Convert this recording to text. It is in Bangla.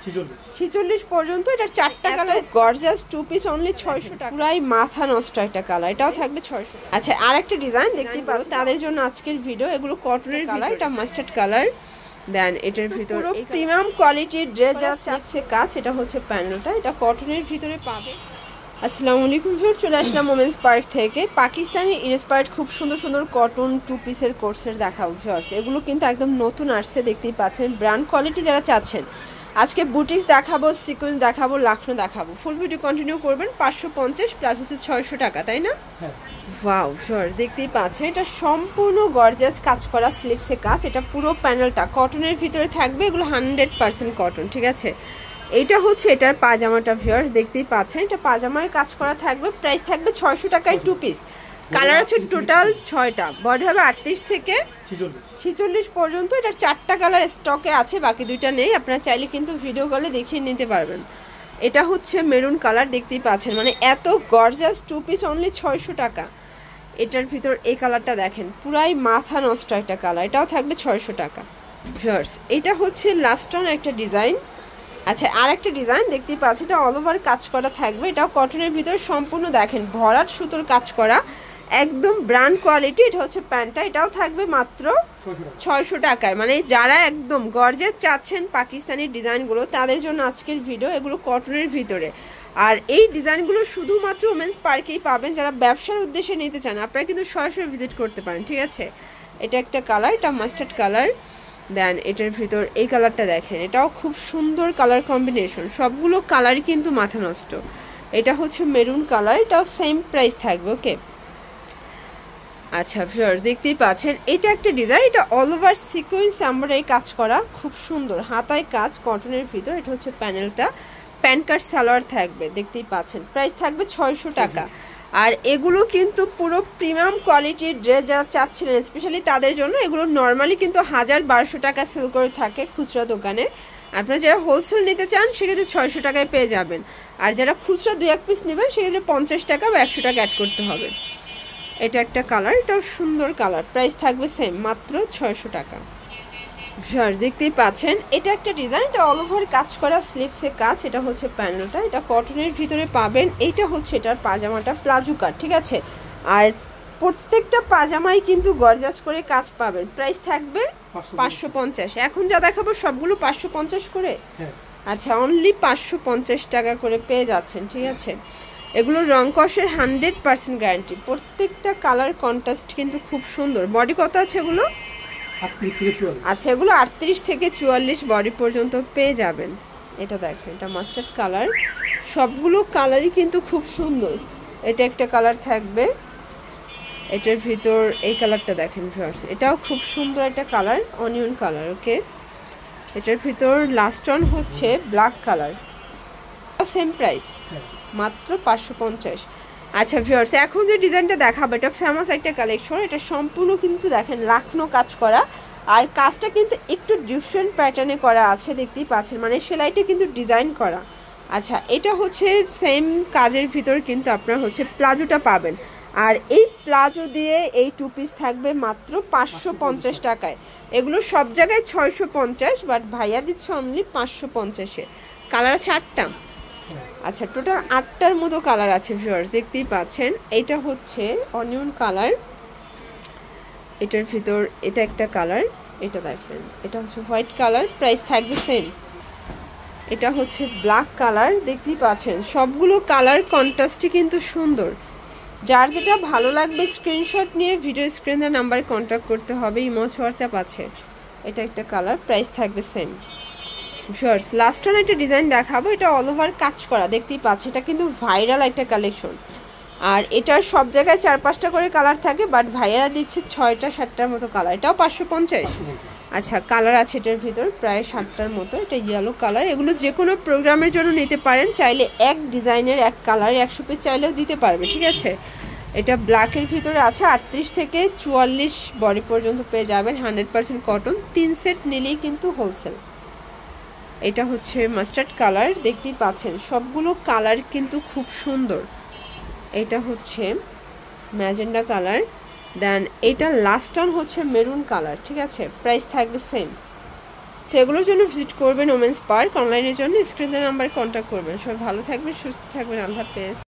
46 পর্যন্ত। এটা 4টা colour, gorgeous two piece only 600 টাকা, পুরাই মাথা নষ্ট একটা কালার, এটাও থাকবে 600। আচ্ছা আরেকটা ডিজাইন দেখতেই পারো, তাদের জন্য আজকের ভিডিও। এগুলো কটনের কালার, এটা মাস্টার্ড কালার। দেন এটার ভিতরে প্রিমিয়াম কোয়ালিটির ড্রেস যারা চাচ্ছে কাজ, এটা হচ্ছে প্যানেলটা, এটা কটনের ভিতরে পাবে। আসসালামু আলাইকুম ভিউয়ার, চলে আসলাম মোমেন্স পার্ক থেকে। পাকিস্তানি ইন্সপায়ার্ড খুব সুন্দর সুন্দর কটন টু পিসের কোর্সের দেখাবো ভিউয়ার্স। এগুলো কিন্তু একদম নতুন আসছে, দেখতেই পাচ্ছেন। ব্র্যান্ড কোয়ালিটি যারা চাচ্ছেন, আজকে বুটিক্স দেখাবো, সিকোয়েন্স দেখাবো, লাখনো দেখাবো। ফুল ভিডিও কন্টিনিউ করবেন। 550 প্লাস হচ্ছে 600 টাকা, তাই না? ওয়াও ভিউয়ার্স, দেখতেই পাচ্ছেন এটা সম্পূর্ণ গর্জিয়াস কাজ করা, স্লিভসে কাজ। এটা পুরো প্যানেলটা কটনের ভিতরে থাকবে, এগুলো 100% কটন, ঠিক আছে। এইটা হচ্ছে এটার পাজামাটা ভিউয়ার্স, দেখতেই পাচ্ছেন এটা পাজামায় কাজ করা থাকবে। প্রাইস থাকবে 600 টাকায় টু পিস। কালার আছে টোটাল 6টা, বডি হবে 38 থেকে 46 পর্যন্ত। এটার 4টা কালার স্টকে আছে, বাকি 2টা নেই। আপনারা চাইলে কিন্তু ভিডিও কলে দেখিয়ে নিতে পারবেন। এটা হচ্ছে মেরুন কালার, দেখতেই পাচ্ছেন, মানে এত গর্জিয়াস টু পিস অনলি 600 টাকা। এটার ভিতর এই কালারটা দেখেন, পুরাই মাথা নষ্ট একটা কালার, এটাও থাকবে 600 টাকা ভিউয়ার্স। এটা হচ্ছে লাস্ট অন একটা ডিজাইন। আচ্ছা আর একটা ডিজাইন দেখতেই পাচ্ছেন, এটা অল ওভার কাজ করা থাকবে, এটাও কটনের ভিতরে সম্পূর্ণ দেখেন ভরাট সুতোর কাজ করা, একদম ব্র্যান্ড কোয়ালিটি। এটা হচ্ছে প্যান্টটা, এটাও থাকবে মাত্র 600 টাকায়। মানে যারা একদম গর্জিয়াস চাচ্ছেন পাকিস্তানি ডিজাইনগুলো, তাদের জন্য আজকের ভিডিও। এগুলো কটনের ভিতরে, আর এই ডিজাইনগুলো শুধুমাত্র ওমেন্স পার্কেই পাবেন। যারা ব্যবসার উদ্দেশ্যে নিতে চান, আপনারা কিন্তু সরাসরি ভিজিট করতে পারেন, ঠিক আছে। এটা একটা কালার, এটা মাস্টার্ড কালার। দেন এটার ভিতর এই কালারটা দেখেন, এটাও খুব সুন্দর কালার কম্বিনেশন, সবগুলো কালারই কিন্তু মাথা নষ্ট। এটা হচ্ছে মেরুন কালার, এটাও সেম প্রাইস থাকবে, ওকে। আচ্ছা ভিউয়ার্স, দেখতেই পাচ্ছেন এটা একটা ডিজাইন, এটা অল ওভার সিকোয়েন্স এমব্রয়ডারি কাজ করা, খুব সুন্দর হাতায় কাজ কটনের ভিতর। এটা হচ্ছে প্যানেলটা, প্যান্ট কাট সালোয়ার থাকবে, দেখতেই পাচ্ছেন। প্রাইস থাকবে 600 টাকা। আর এগুলো কিন্তু পুরো প্রিমিয়াম কোয়ালিটির ড্রেস যারা চাচ্ছিলেন স্পেশালি তাদের জন্য। এগুলো নর্মালি কিন্তু 1000-1200 টাকা সেল করে থাকে খুচরা দোকানে। আপনারা যারা হোলসেল নিতে চান সেক্ষেত্রে 600 টাকায় পেয়ে যাবেন। আর যারা খুচরা 2-1 পিস নেবেন সেক্ষেত্রে 50 টাকা বা 100 টাকা অ্যাড করতে হবে। এটা একটা কালার, এটাও সুন্দর কালার। প্রাইস থাকবে সেম, মাত্র 600 টাকা। ভিউয়ার্স দেখতেই পাচ্ছেন এটা একটা ডিজাইন, এটা অল ওভার কাজ করা, স্লিভসে কাজ। এটা হচ্ছে প্যানেলটা, এটা কটনের ভিতরে পাবেন। এইটা হচ্ছে এটার পাজামাটা, প্লাজো কাট, ঠিক আছে। আর প্রত্যেকটা পাজামাই কিন্তু গর্জাস করে কাজ পাবেন। প্রাইস থাকবে 550। এখন যা দেখাবো সবগুলো 550 করে। আচ্ছা অনলি 550 টাকা করে পেয়ে যাচ্ছেন, ঠিক আছে। এগুলো রং কষের 100% গ্যারান্টি। প্রত্যেকটা কালার কন্ট্রাস্ট কিন্তু খুব সুন্দর। বডি কত আছে এগুলো? আচ্ছা এগুলো 38 থেকে 44 বডি পর্যন্ত পেয়ে যাবেন। এটা দেখেন, এটা মাস্টার্ড কালার, সবগুলো কালারই কিন্তু খুব সুন্দর। এটা একটা কালার থাকবে, এটার ভিতর এই কালারটা দেখেন ভিউয়ার্স, এটাও খুব সুন্দর একটা কালার, অনিয়ন কালার, ওকে। এটার ভিতর লাস্ট অন হচ্ছে ব্ল্যাক কালার, সেম প্রাইস, মাত্র 550। আচ্ছা ভিউয়ার্স, এখন যে ডিজাইনটা দেখাবো এটা ফেমাস একটা কালেকশন। এটা সম্পূর্ণ কিন্তু দেখেন লাখনো কাজ করা, আর কাজটা কিন্তু একটু ডিফারেন্ট প্যাটার্নে করা আছে, দেখতেই পাচ্ছেন। মানে সেলাইটা কিন্তু ডিজাইন করা। আচ্ছা এটা হচ্ছে সেম কাজের ভিতর কিন্তু আপনারা হচ্ছে প্লাজোটা পাবেন। আর এই প্লাজো দিয়ে এই টু পিস থাকবে মাত্র 550 টাকায়। এগুলো সব জায়গায় 650, বাট ভাইয়া দিচ্ছে অনলি 550-এ। কালার আছে 8টা। আচ্ছা টোটাল 8টার মতো কালার আছে ভিউয়ার্স, দেখতেই পাচ্ছেন। এটা হচ্ছে অনিয়ন কালার, এটার ভিতর এটা একটা কালার, এটা দেখেন, এটা হচ্ছে হোয়াইট কালার। প্রাইস থাকবে সেম। এটা হচ্ছে ব্ল্যাক কালার, দেখতেই পাচ্ছেন। সবগুলো কালার কন্ট্রাস্টই কিন্তু সুন্দর। যার যেটা ভালো লাগবে স্ক্রিনশট নিয়ে ভিডিও স্ক্রিনের নাম্বারে কন্ট্যাক্ট করতে হবে, ইমো হোয়াটসঅ্যাপ আছে। এটা একটা কালার, প্রাইস থাকবে সেম। ভিউয়ার্স লাস্ট অন একটা ডিজাইন দেখাবো, এটা অল ওভার কাজ করা, দেখতেই পাচ্ছেন। এটা কিন্তু ভাইরাল একটা কালেকশন। আর এটার সব জায়গায় 4-5টা করে কালার থাকে, বাট ভাইয়ারা দিচ্ছে 6টা-7টার মতো কালার। এটাও 550। আচ্ছা কালার আছে এটার ভিতর প্রায় 7টার মতো। এটা ইয়েলো কালার। এগুলো যে কোনো প্রোগ্রামের জন্য নিতে পারেন, চাইলে এক ডিজাইনের এক কালার 100 পিস চাইলেও দিতে পারবে, ঠিক আছে। এটা ব্ল্যাকের ভিতরে আছে, 38 থেকে 44 বডি পর্যন্ত পেয়ে যাবেন, 100% কটন। 3 সেট নিলেই কিন্তু হোলসেল। এটা হচ্ছে মাস্টার্ড কালার, দেখতেই পাচ্ছেন। সবগুলো কালার কিন্তু খুব সুন্দর। এটা হচ্ছে ম্যাজেন্ডা কালার। দেন এটা লাস্ট অন হচ্ছে মেরুন কালার, ঠিক আছে। প্রাইস থাকবে সেম। তো এগুলোর জন্য ভিজিট করবেন ওমেন্স পার্ক। অনলাইনের জন্য স্ক্রিনের নাম্বার কন্ট্যাক্ট করবেন। সবাই ভালো থাকবেন, সুস্থ থাকবেন। আল্লাহ হাফেজ।